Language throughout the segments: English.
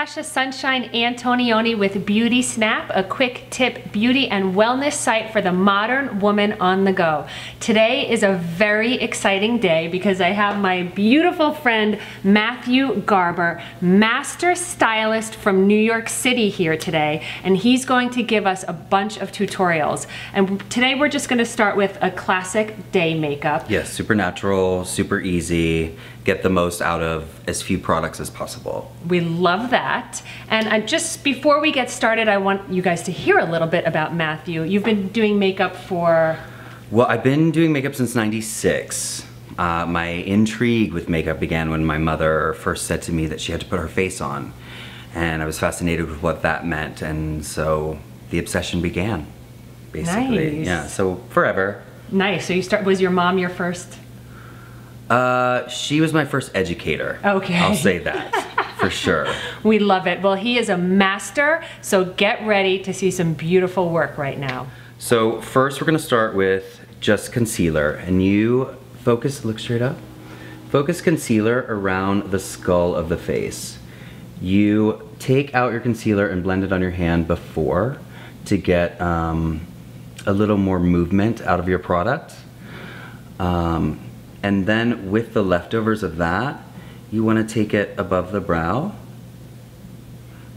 Natasha Sunshine Antonioni with Beauty Snap, a quick tip beauty and wellness site for the modern woman on the go. Today is a very exciting day because I have my beautiful friend Matthew Garber, master stylist from New York City here today, and he's going to give us a bunch of tutorials. And today we're just going to start with a classic day makeup. Yes, super natural, super easy. Get the most out of as few products as possible. We love that. And just before we get started, I want you guys to hear a little bit about Matthew. You've been doing makeup for... Well, I've been doing makeup since '96. My intrigue with makeup began when my mother first said to me that she had to put her face on. And I was fascinated with what that meant. And so the obsession began, basically. Nice. Yeah, so forever. Nice. So was your mom your first? She was my first educator. Okay. I'll say that, for sure. We love it. Well, he is a master, so get ready to see some beautiful work right now. So first we're gonna start with just concealer, and you focus, look straight up. Focus concealer around the skull of the face. You take out your concealer and blend it on your hand before to get a little more movement out of your product. And then with the leftovers of that, you want to take it above the brow.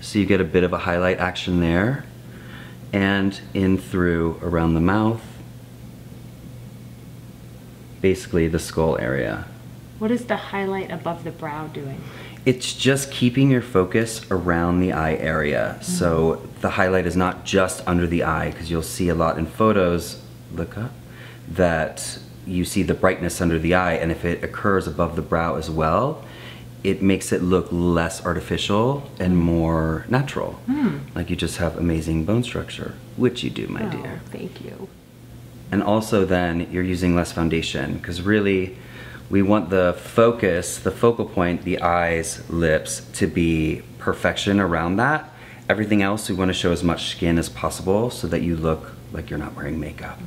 So you get a bit of a highlight action there. And in through around the mouth. Basically the skull area. What is the highlight above the brow doing? It's just keeping your focus around the eye area. So the highlight is not just under the eye, because you'll see a lot in photos, look up, that you see the brightness under the eye, and if it occurs above the brow as well, it makes it look less artificial and more natural. Like you just have amazing bone structure, which you do, my dear. Thank you. And also then you're using less foundation, because really we want the focus, the focal point, the eyes, lips, to be perfection around that. Everything else we want to show as much skin as possible so that you look like you're not wearing makeup.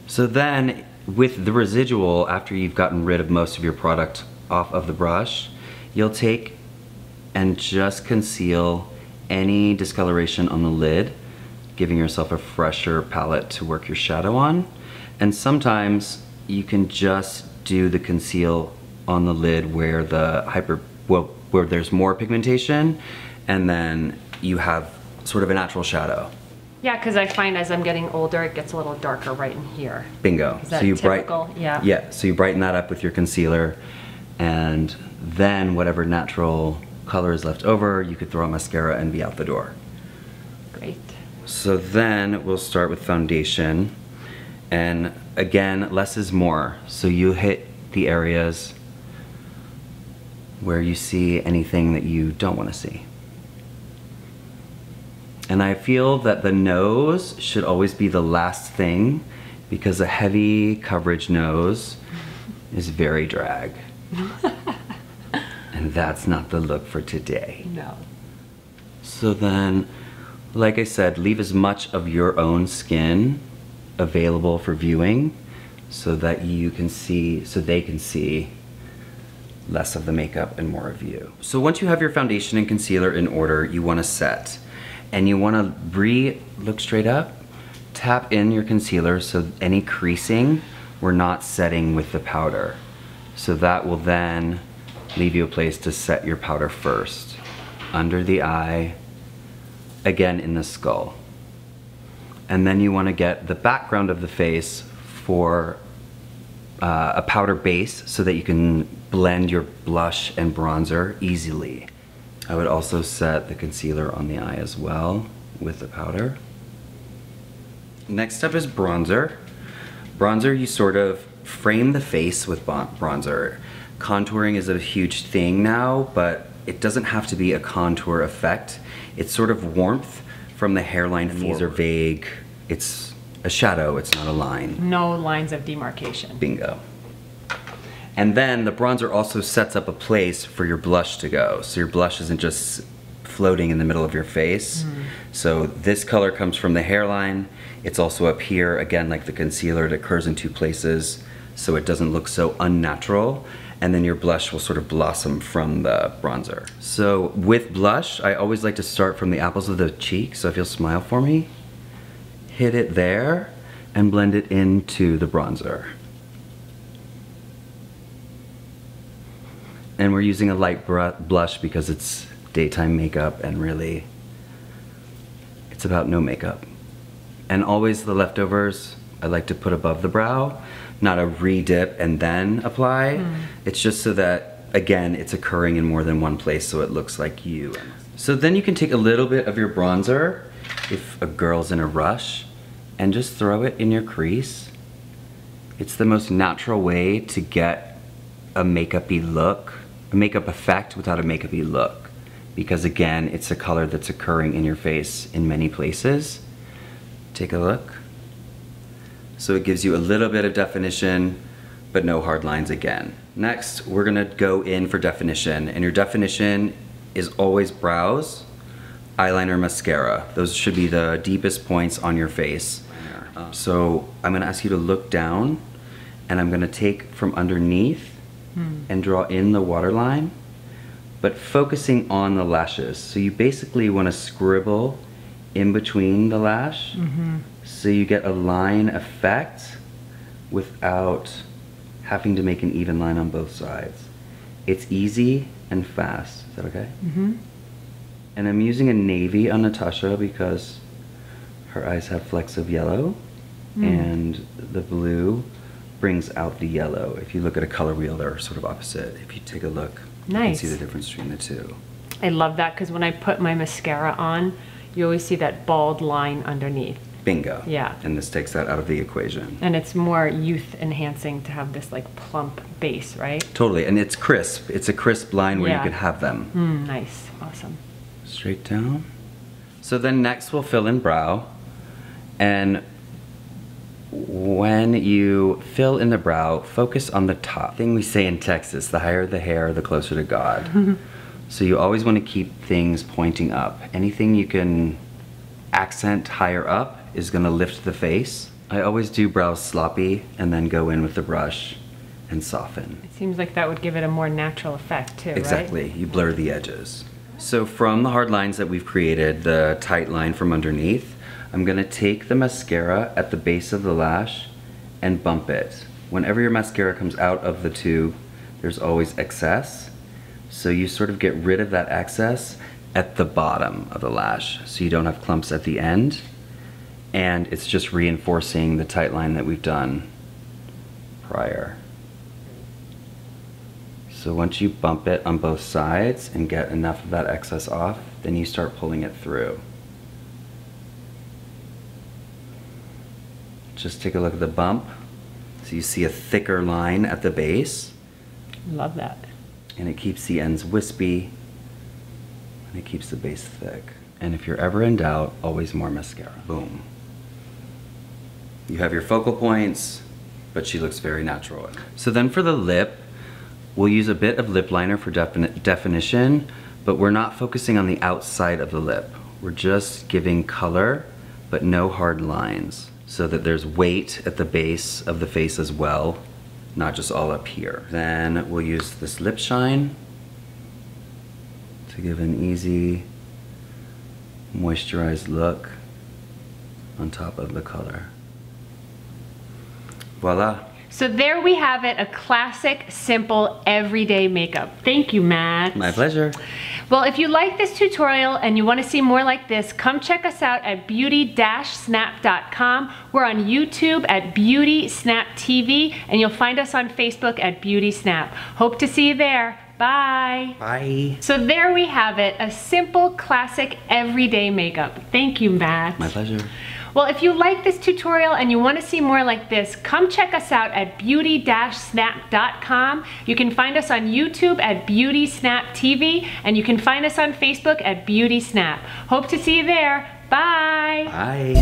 So then with the residual, after you've gotten rid of most of your product off of the brush, you'll take and just conceal any discoloration on the lid, giving yourself a fresher palette to work your shadow on. And sometimes you can just do the conceal on the lid where the where there's more pigmentation, and then you have sort of a natural shadow. Yeah, because I find as I'm getting older, it gets a little darker right in here. Bingo. Is that typical? Yeah, so you brighten that up with your concealer, and then whatever natural color is left over, you could throw on mascara and be out the door. Great. So then we'll start with foundation, and again, less is more. So you hit the areas where you see anything that you don't want to see. And I feel that the nose should always be the last thing, because a heavy coverage nose is very drag. And that's not the look for today. No. So then, like I said, leave as much of your own skin available for viewing so that you can see, so they can see less of the makeup and more of you. So once you have your foundation and concealer in order, you want to set. And you want to look straight up, tap in your concealer so any creasing, we're not setting with the powder. So that will then leave you a place to set your powder first. Under the eye, again in the skull. And then you want to get the background of the face for a powder base so that you can blend your blush and bronzer easily. I would also set the concealer on the eye as well with the powder. Next up is bronzer. Bronzer, you sort of frame the face with bronzer. Contouring is a huge thing now, but it doesn't have to be a contour effect. It's sort of warmth from the hairline forward. These are vague. It's a shadow, it's not a line. No lines of demarcation. Bingo. And then the bronzer also sets up a place for your blush to go. So your blush isn't just floating in the middle of your face. So this color comes from the hairline. It's also up here, again, like the concealer, it occurs in two places so it doesn't look so unnatural. and then your blush will sort of blossom from the bronzer. So with blush, I always like to start from the apples of the cheek, so if you'll smile for me, hit it there, and blend it into the bronzer. And we're using a light blush because it's daytime makeup and really, it's about no makeup. And always the leftovers, I like to put above the brow, not a re-dip and then apply. It's just so that, again, it's occurring in more than one place so it looks like you. So then you can take a little bit of your bronzer, if a girl's in a rush, and just throw it in your crease. It's the most natural way to get a makeup-y look, a makeup effect without a makeup-y look. Because again, it's a color that's occurring in your face in many places. Take a look. So it gives you a little bit of definition, but no hard lines again. Next, we're gonna go in for definition, and your definition is always brows, eyeliner, mascara. Those should be the deepest points on your face. So I'm gonna ask you to look down, and I'm gonna take from underneath and draw in the waterline, but focusing on the lashes. So you basically wanna scribble in between the lash, so you get a line effect without having to make an even line on both sides. It's easy and fast. Is that okay? And I'm using a navy on Natasha because her eyes have flecks of yellow, and the blue brings out the yellow. If you look at a color wheel, they're sort of opposite. If you take a look, you can see the difference between the two. I love that because when I put my mascara on, you always see that bald line underneath. Bingo. Yeah. And this takes that out of the equation. And it's more youth enhancing to have this like plump base, right? Totally, and it's crisp. It's a crisp line where you can have them. Nice, awesome. Straight down. So then next we'll fill in brow. And when you fill in the brow, focus on the top. Thing we say in Texas, the higher the hair, the closer to God. So you always want to keep things pointing up. Anything you can accent higher up is going to lift the face. I always do brows sloppy and then go in with the brush and soften. It seems like that would give it a more natural effect too, Exactly. right? You blur the edges. So from the hard lines that we've created, the tight line from underneath, I'm going to take the mascara at the base of the lash and bump it. Whenever your mascara comes out of the tube, there's always excess. So you sort of get rid of that excess at the bottom of the lash, so you don't have clumps at the end, and it's just reinforcing the tight line that we've done prior. So once you bump it on both sides and get enough of that excess off, then you start pulling it through. Just take a look at the bump. So you see a thicker line at the base. Love that. And it keeps the ends wispy, and it keeps the base thick. And if you're ever in doubt, always more mascara. Boom. You have your focal points, but she looks very natural. So then for the lip, we'll use a bit of lip liner for definition, but we're not focusing on the outside of the lip. We're just giving color, but no hard lines, so that there's weight at the base of the face as well, not just all up here. Then we'll use this lip shine to give an easy moisturized look on top of the color. Voila. So there we have it, a classic, simple, everyday makeup. Thank you, Matt. My pleasure. Well, if you like this tutorial and you want to see more like this, come check us out at beauty-snap.com. We're on YouTube at Beauty Snap TV, and you'll find us on Facebook at Beauty Snap. Hope to see you there. Bye. Bye. So there we have it, a simple, classic, everyday makeup. Thank you, Matt. My pleasure. Well, if you like this tutorial and you want to see more like this, come check us out at beauty-snap.com. You can find us on YouTube at Beauty Snap TV, and you can find us on Facebook at Beauty Snap. Hope to see you there. Bye. Bye.